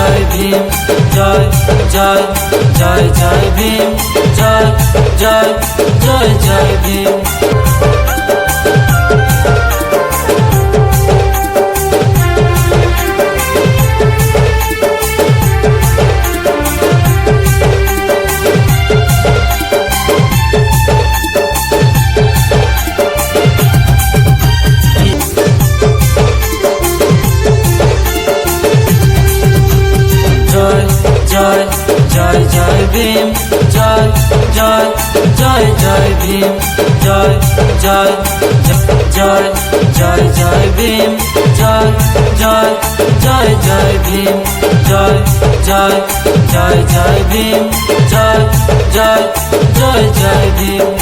जय भीम, जय जय जय जय भीम, जय जय जय जय भीम। जय जय जय भीम, जय जय जय जय भीम, जय जय जय जय जय भीम, जय जय जय जय भीम, जय जय जय जय भीम, जय जय जय जय भीम।